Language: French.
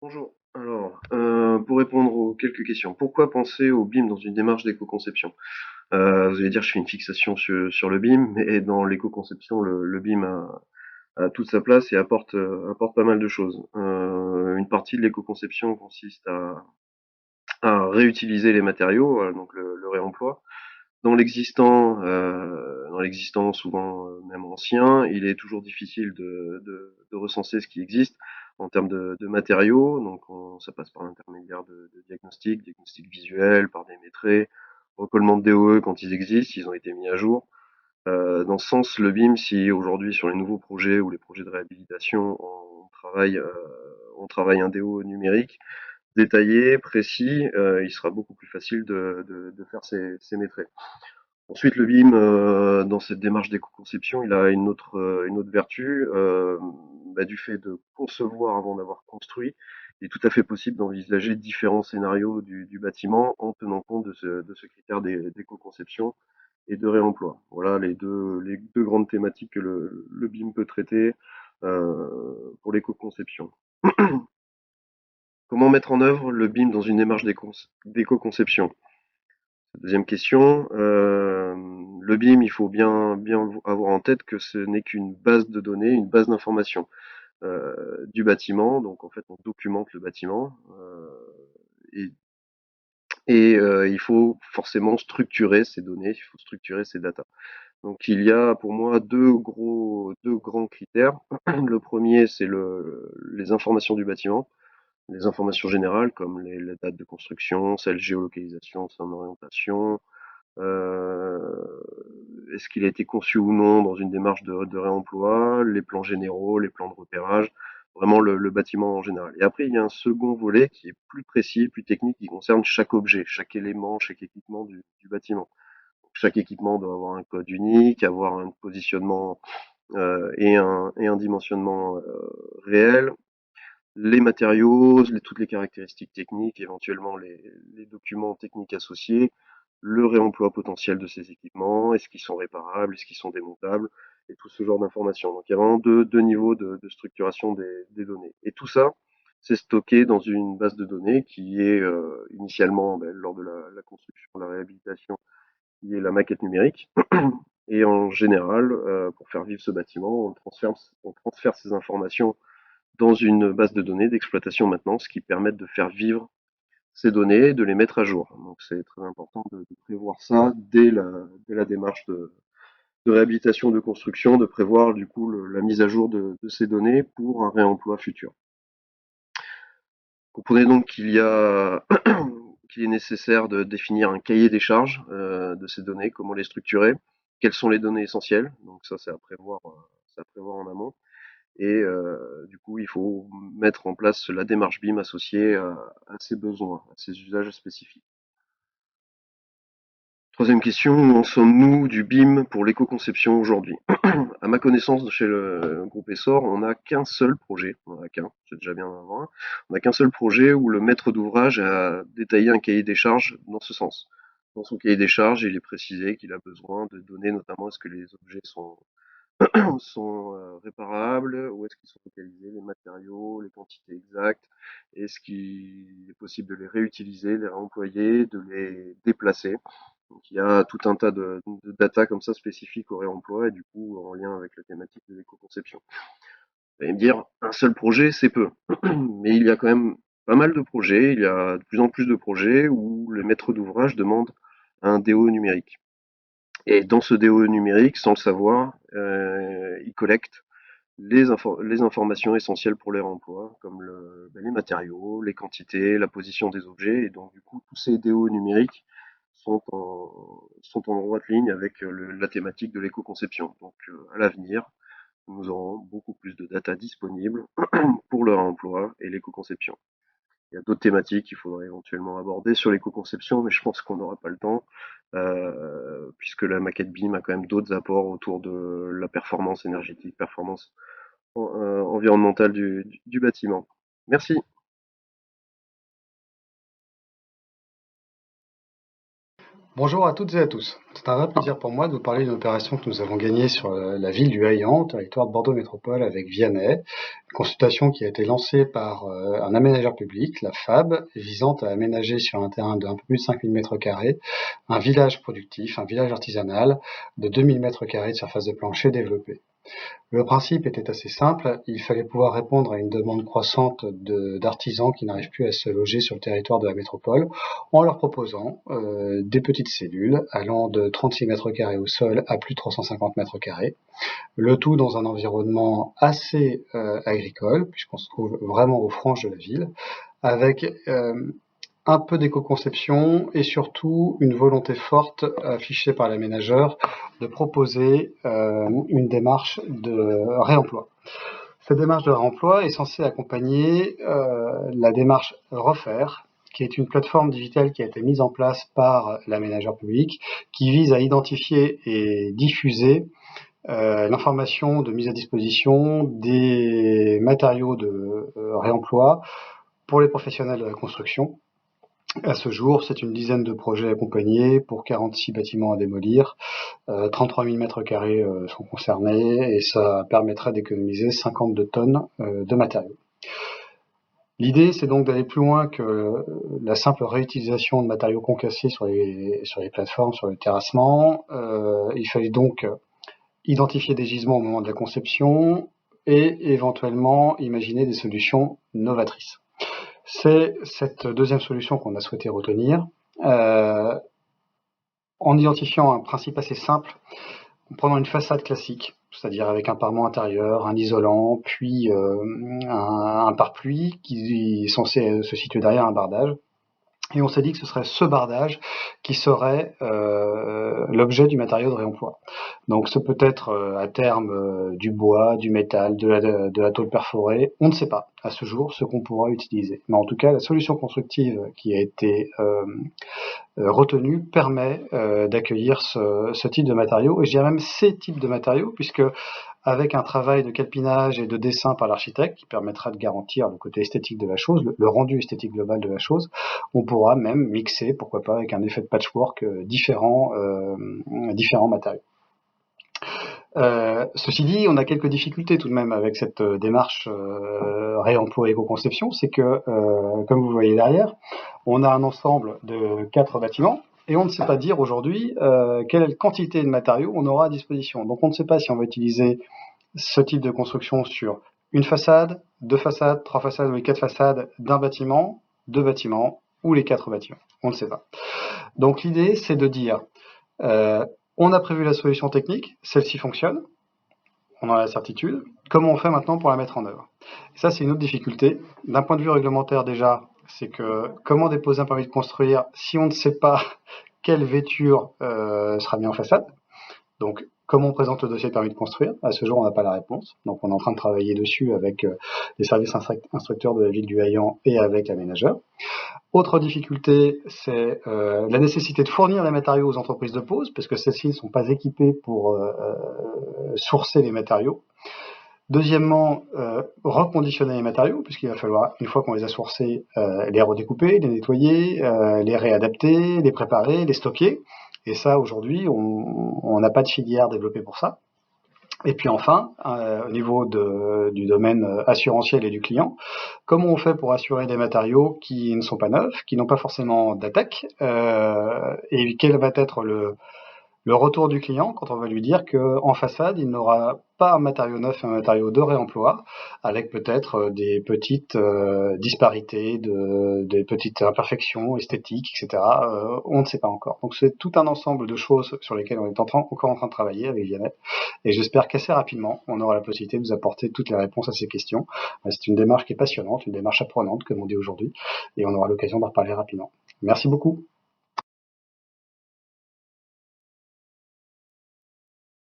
Bonjour. Alors, pour répondre aux quelques questions, pourquoi penser au BIM dans une démarche d'éco-conception? Vous allez dire, je fais une fixation sur le BIM, mais dans l'éco-conception, le BIM a toute sa place et apporte pas mal de choses. Une partie de l'éco-conception consiste à réutiliser les matériaux, donc le réemploi. Dans l'existant, souvent même ancien, il est toujours difficile de recenser ce qui existe en termes de matériaux. Donc ça passe par l'intermédiaire de diagnostics visuels, par des métrés, recollement de DOE quand ils existent, ils ont été mis à jour. Dans ce sens, le BIM, si aujourd'hui sur les nouveaux projets ou les projets de réhabilitation, on travaille un DO numérique détaillé, précis, il sera beaucoup plus facile de faire ces métraits. Ensuite, le BIM, dans cette démarche d'éco-conception, il a une autre vertu, du fait de concevoir avant d'avoir construit. Il est tout à fait possible d'envisager différents scénarios du bâtiment en tenant compte de ce critère d'éco-conception et de réemploi. Voilà les deux grandes thématiques que le BIM peut traiter pour l'éco-conception. Comment mettre en œuvre le BIM dans une démarche d'éco-conception? Deuxième question, le BIM, il faut bien avoir en tête que ce n'est qu'une base de données, une base d'information du bâtiment. Donc en fait, on documente le bâtiment et, il faut forcément structurer ces données, il faut structurer ces datas. Donc il y a pour moi deux grands critères. Le premier, c'est les informations du bâtiment, les informations générales comme les dates de construction, celle géolocalisation, son orientation. Euh, Est-ce qu'il a été conçu ou non dans une démarche de réemploi, les plans généraux, les plans de repérage, vraiment le bâtiment en général. Et après, il y a un second volet qui est plus précis, plus technique, qui concerne chaque objet, chaque élément, chaque équipement du bâtiment. Chaque équipement doit avoir un code unique, avoir un positionnement et un dimensionnement réel, les matériaux, toutes les caractéristiques techniques, éventuellement les documents techniques associés, le réemploi potentiel de ces équipements, est-ce qu'ils sont réparables, est-ce qu'ils sont démontables, et tout ce genre d'informations. Donc il y a vraiment deux niveaux de structuration des données. Et tout ça, c'est stocké dans une base de données qui est initialement, lors de la construction, la réhabilitation, qui est la maquette numérique. Et en général, pour faire vivre ce bâtiment, on transfère ces informations dans une base de données d'exploitation maintenance qui permettent de faire vivre ces données, de les mettre à jour. Donc c'est très important de prévoir ça dès la démarche de réhabilitation de construction, de prévoir du coup la mise à jour de ces données pour un réemploi futur. Comprenez donc qu'il est nécessaire de définir un cahier des charges de ces données, comment les structurer, quelles sont les données essentielles, donc ça c'est à prévoir en amont. Et du coup, il faut mettre en place la démarche BIM associée à ses besoins, à ses usages spécifiques. Troisième question, où en sommes-nous du BIM pour l'éco-conception aujourd'hui? À ma connaissance, chez le groupe Essor, on n'a qu'un seul projet, on n'en a qu'un, c'est déjà bien d'en avoir un, on n'a qu'un seul projet où le maître d'ouvrage a détaillé un cahier des charges dans ce sens. Dans son cahier des charges, il est précisé qu'il a besoin de donner notamment est-ce que les objets sont réparables, où est-ce qu'ils sont localisés, les matériaux, les quantités exactes, est-ce qu'il est possible de les réutiliser, de les réemployer, de les déplacer. Donc il y a tout un tas de data comme ça spécifiques au réemploi et du coup en lien avec la thématique de l'éco-conception. Vous allez me dire, un seul projet, c'est peu. Mais il y a quand même pas mal de projets, il y a de plus en plus de projets où les maîtres d'ouvrage demandent un DO numérique. Et dans ce DO numérique, sans le savoir, ils collectent les informations essentielles pour les réemplois, comme les matériaux, les quantités, la position des objets. Et donc, du coup, tous ces DO numériques sont en droite ligne avec la thématique de l'éco-conception. Donc, à l'avenir, nous aurons beaucoup plus de data disponibles pour le réemploi et l'éco-conception. Il y a d'autres thématiques qu'il faudrait éventuellement aborder sur l'éco-conception, mais je pense qu'on n'aura pas le temps, puisque la maquette BIM a quand même d'autres apports autour de la performance énergétique, performance environnementale du bâtiment. Merci. Bonjour à toutes et à tous. C'est un vrai plaisir pour moi de vous parler d'une opération que nous avons gagnée sur la ville du Haillan, territoire de Bordeaux Métropole avec Vianney. Une consultation qui a été lancée par un aménageur public, la FAB, visant à aménager sur un terrain d'un peu plus de 5000 m² un village productif, un village artisanal de 2000 m² de surface de plancher développée. Le principe était assez simple, il fallait pouvoir répondre à une demande croissante d'artisans qui n'arrivent plus à se loger sur le territoire de la métropole en leur proposant des petites cellules allant de 36 m² au sol à plus de 350 m², le tout dans un environnement assez agricole puisqu'on se trouve vraiment aux franges de la ville, avec un peu d'éco-conception et surtout une volonté forte affichée par l'aménageur de proposer une démarche de réemploi. Cette démarche de réemploi est censée accompagner la démarche Refaire, qui est une plateforme digitale qui a été mise en place par l'aménageur public, qui vise à identifier et diffuser l'information de mise à disposition des matériaux de réemploi pour les professionnels de la construction. À ce jour, c'est une dizaine de projets accompagnés pour 46 bâtiments à démolir. 33 000 m² sont concernés et ça permettrait d'économiser 52 tonnes de matériaux. L'idée, c'est donc d'aller plus loin que la simple réutilisation de matériaux concassés sur les plateformes, sur le terrassement. Il fallait donc identifier des gisements au moment de la conception et éventuellement imaginer des solutions novatrices. C'est cette deuxième solution qu'on a souhaité retenir, en identifiant un principe assez simple, en prenant une façade classique, c'est-à-dire avec un parement intérieur, un isolant, puis un pare-pluie qui est censé se situer derrière un bardage. Et on s'est dit que ce serait ce bardage qui serait l'objet du matériau de réemploi. Donc ce peut être à terme du bois, du métal, de la tôle perforée, on ne sait pas à ce jour ce qu'on pourra utiliser. Mais en tout cas, la solution constructive qui a été retenue permet d'accueillir ce type de matériaux, et je dirais même ces types de matériaux, puisque avec un travail de calpinage et de dessin par l'architecte qui permettra de garantir le côté esthétique de la chose, le rendu esthétique global de la chose, on pourra même mixer, pourquoi pas, avec un effet de patchwork différents matériaux. Ceci dit, on a quelques difficultés tout de même avec cette démarche réemploi éco-conception, c'est que, comme vous voyez derrière, on a un ensemble de 4 bâtiments, et on ne sait pas dire aujourd'hui quelle quantité de matériaux on aura à disposition. Donc on ne sait pas si on va utiliser ce type de construction sur une façade, 2 façades, 3 façades ou les 4 façades d'un bâtiment, 2 bâtiments ou les 4 bâtiments. On ne sait pas. Donc l'idée, c'est de dire, on a prévu la solution technique, celle-ci fonctionne, on en a la certitude, comment on fait maintenant pour la mettre en œuvre? Et ça, c'est une autre difficulté. D'un point de vue réglementaire déjà, c'est que comment déposer un permis de construire si on ne sait pas quelle vêture sera mise en façade? Donc, comment on présente le dossier de permis de construire? À ce jour, on n'a pas la réponse. Donc, on est en train de travailler dessus avec les services instructeurs de la ville du Haillan et avec l'aménageur. Autre difficulté, c'est la nécessité de fournir les matériaux aux entreprises de pose, parce que celles-ci ne sont pas équipées pour sourcer les matériaux. Deuxièmement, reconditionner les matériaux, puisqu'il va falloir, une fois qu'on les a sourcés, les redécouper, les nettoyer, les réadapter, les préparer, les stocker. Et ça, aujourd'hui, on n'a pas de filière développée pour ça. Et puis enfin, au niveau du domaine assurantiel et du client, comment on fait pour assurer des matériaux qui ne sont pas neufs, qui n'ont pas forcément d'attaque, et quel va être le retour du client quand on va lui dire qu'en façade, il n'aura pas un matériau neuf et un matériau de réemploi, avec peut-être des petites disparités, des petites imperfections esthétiques, etc. On ne sait pas encore. Donc c'est tout un ensemble de choses sur lesquelles on est encore en train de travailler avec Vianney. Et j'espère qu'assez rapidement, on aura la possibilité de vous apporter toutes les réponses à ces questions. C'est une démarche qui est passionnante, une démarche apprenante, comme on dit aujourd'hui, et on aura l'occasion d'en reparler rapidement. Merci beaucoup.